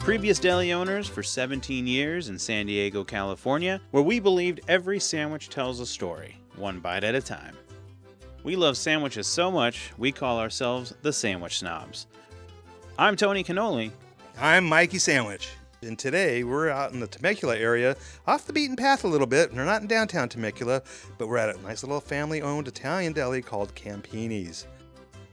Previous deli owners for 17 years in San Diego, California, where we believed every sandwich tells a story, one bite at a time. We love sandwiches so much, we call ourselves the Sandwich Snobs. I'm Tony Cannoli. I'm Mikey Sandwich. And today we're out in the Temecula area, off the beaten path a little bit. We're not in downtown Temecula, but we're at a nice little family-owned Italian deli called Campinis.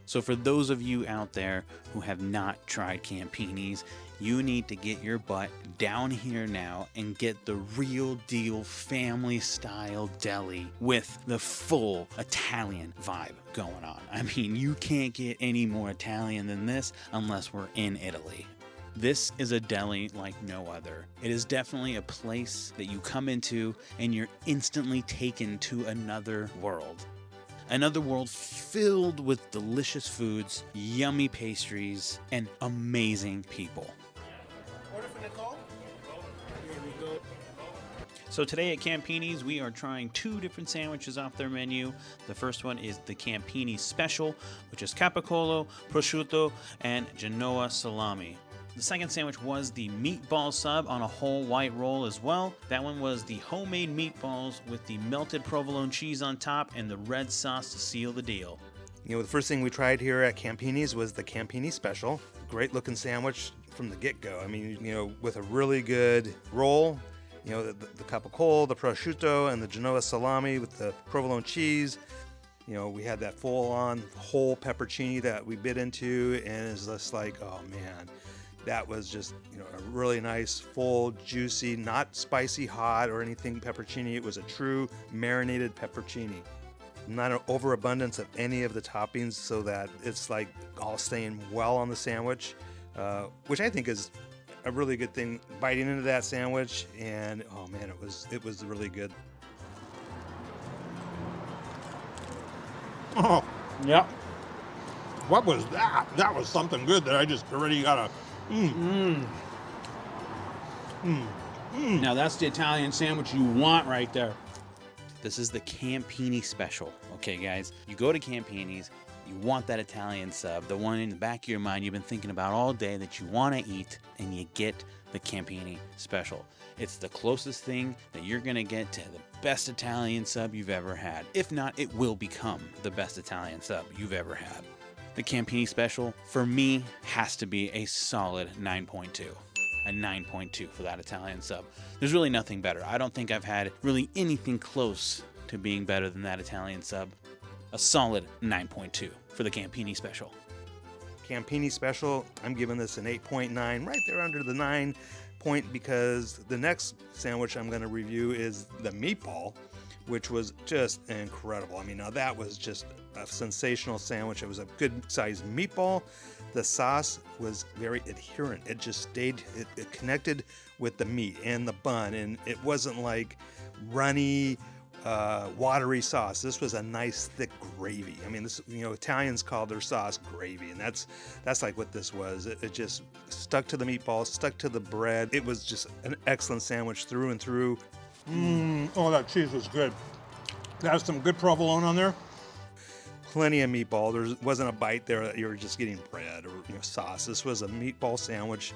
So for those of you out there who have not tried Campinis, you need to get your butt down here now and get the real deal family style deli with the full Italian vibe going on. I mean, you can't get any more Italian than this unless we're in Italy. This is a deli like no other. It is definitely a place that you come into and you're instantly taken to another world. Another world filled with delicious foods, yummy pastries, and amazing people. Order for Nicole? Here we go. So today at Campinis, we are trying two different sandwiches off their menu. The first one is the Campini Special, which is capicola, prosciutto, and Genoa salami. The second sandwich was the meatball sub on a whole white roll as well. That one was the homemade meatballs with the melted provolone cheese on top and the red sauce to seal the deal. You know, the first thing we tried here at Campini's was the Campini Special. Great looking sandwich from the get-go. I mean, you know, with a really good roll, you know, the capicola, the prosciutto, and the Genoa salami with the provolone cheese. You know, we had that full-on whole peppercini that we bit into, and it's just like, oh man. That was just, you know, a really nice, full, juicy, not spicy hot or anything peppercini. It was a true marinated peppercini. Not an overabundance of any of the toppings so that it's like all staying well on the sandwich, which I think is a really good thing. Biting into that sandwich, and oh man, it was really good. Oh, yeah. What was that? That was something good that I just already got a... Now that's the Italian sandwich you want right there. This is the Campini Special. Okay, guys, you go to Campini's, you want that Italian sub, the one in the back of your mind you've been thinking about all day that you want to eat, and you get the Campini Special. It's the closest thing that you're going to get to the best Italian sub you've ever had. If not, it will become the best Italian sub you've ever had. The Campini Special, for me, has to be a solid 9.2. A 9.2 for that Italian sub. There's really nothing better. I don't think I've had really anything close to being better than that Italian sub. A solid 9.2 for the Campini Special. Campini Special, I'm giving this an 8.9, right there under the 9 point, because the next sandwich I'm going to review is the meatball, which was just incredible. I mean, now that was just a sensational sandwich. It was a good sized meatball. The sauce was very adherent. It just stayed, it connected with the meat and the bun, and it wasn't like runny, watery sauce. This was a nice thick gravy. I mean, this, you know, Italians call their sauce gravy, and that's like what this was. It just stuck to the meatballs, stuck to the bread. It was just an excellent sandwich through and through. Oh, that cheese was good. There's some good provolone on there. Plenty of meatball. There wasn't a bite there that you were just getting bread or, you know, sauce. This was a meatball sandwich.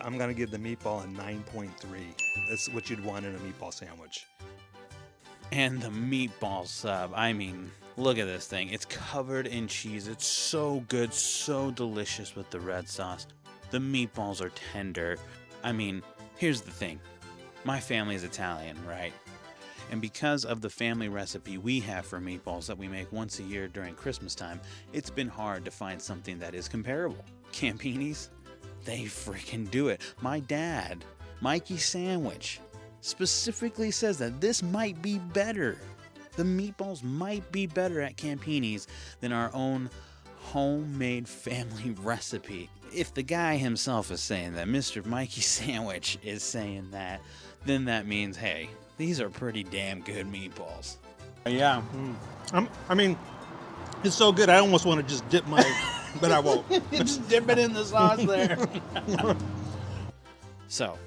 I'm going to give the meatball a 9.3. That's what you'd want in a meatball sandwich. And the meatball sub, I mean, look at this thing. It's covered in cheese. It's so good, so delicious with the red sauce. The meatballs are tender. I mean, here's the thing. My family is Italian, right? And because of the family recipe we have for meatballs that we make once a year during Christmas time, it's been hard to find something that is comparable. Campini's, they freaking do it. My dad, Mikey Sandwich, specifically says that this might be better. The meatballs might be better at Campini's than our own homemade family recipe. If the guy himself is saying that, Mr. Mikey Sandwich is saying that, then that means, hey, these are pretty damn good meatballs. Yeah. I mean, it's so good, I almost want to just dip my, but I won't. Just dip it in the sauce there. So,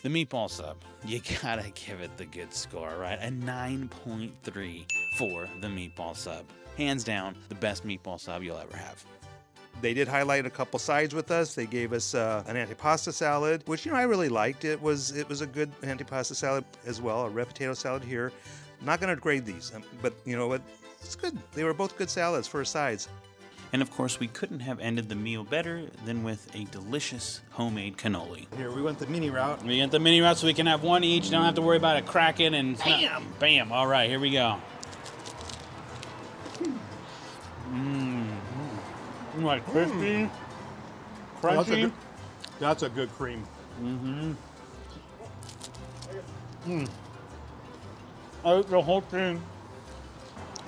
the meatball sub, you gotta give it the good score, right? A 9.3 for the meatball sub. Hands down, the best meatball sub you'll ever have. They did highlight a couple sides with us. They gave us an antipasta salad, which I really liked. It was a good antipasta salad as well. A red potato salad here. I'm not going to grade these, but you know what? It's good. They were both good salads for sides. And of course, we couldn't have ended the meal better than with a delicious homemade cannoli. Here, we went the mini route. We get the mini route so we can have one each. Don't have to worry about it cracking and bam, bam. All right, here we go. Like crispy, crunchy. That's a good cream. I ate the whole thing.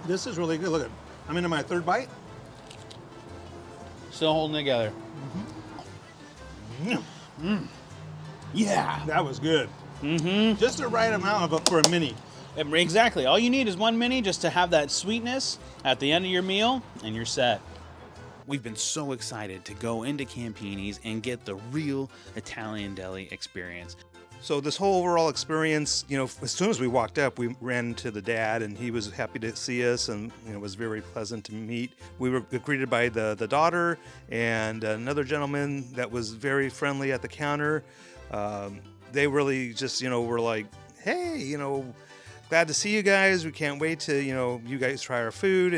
This is really good. Look at, I'm into my third bite. Still holding together. Yeah. That was good. Just the right amount of it for a mini. Exactly. All you need is one mini just to have that sweetness at the end of your meal, and you're set. We've been so excited to go into Campini's and get the real Italian deli experience. So this whole overall experience, as soon as we walked up, we ran into the dad, and he was happy to see us, and it was very pleasant to meet. We were greeted by the daughter and another gentleman that was very friendly at the counter. They really just, were like, hey, glad to see you guys. We can't wait to, you guys try our food.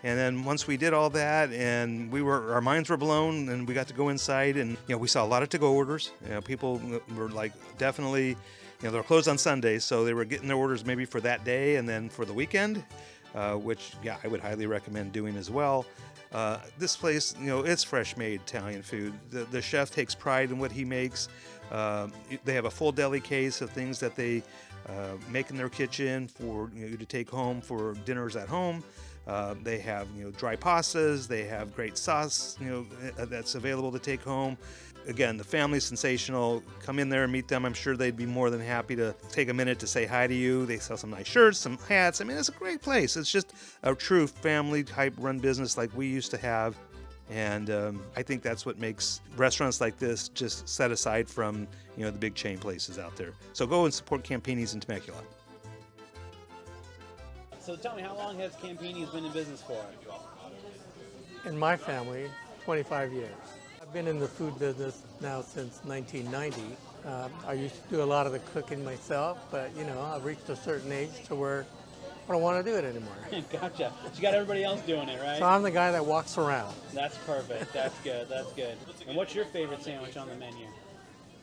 And then once we did all that, and our minds were blown, and we got to go inside, and we saw a lot of to-go orders. People were like definitely, they were closed on Sundays, so they were getting their orders maybe for that day and then for the weekend, which I would highly recommend doing as well. This place, it's fresh-made Italian food. The chef takes pride in what he makes. They have a full deli case of things that they make in their kitchen for you to take home for dinners at home. They have dry pastas. They have great sauce that's available to take home. Again, the family's sensational. Come in there and meet them. I'm sure they'd be more than happy to take a minute to say hi to you. They sell some nice shirts, some hats. I mean, it's a great place. It's just a true family type run business like we used to have. And I think that's what makes restaurants like this just set aside from the big chain places out there. So go and support Campini's in Temecula. So tell me, how long has Campini's been in business for? In my family, 25 years. I've been in the food business now since 1990. I used to do a lot of the cooking myself, but I've reached a certain age to where I don't want to do it anymore. Gotcha. But you got everybody else doing it, right? So I'm the guy that walks around. That's perfect. That's good. That's good. And what's your favorite sandwich on the menu?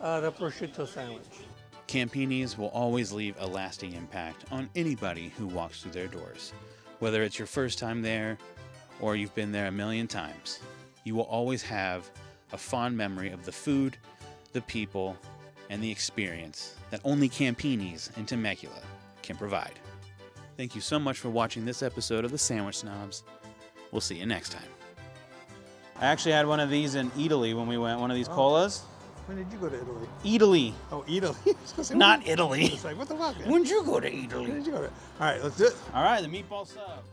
The prosciutto sandwich. Campini's will always leave a lasting impact on anybody who walks through their doors. Whether it's your first time there or you've been there a million times, you will always have a fond memory of the food, the people, and the experience that only Campini's in Temecula can provide. Thank you so much for watching this episode of The Sandwich Snobs. We'll see you next time. I actually had one of these in Italy when we went, one of these colas. When did you go to Italy? Italy. Oh, Italy. Not Italy. It's like, what the fuck? When did you go to Italy? When did you go to? All right, let's do it. All right, the meatball sub.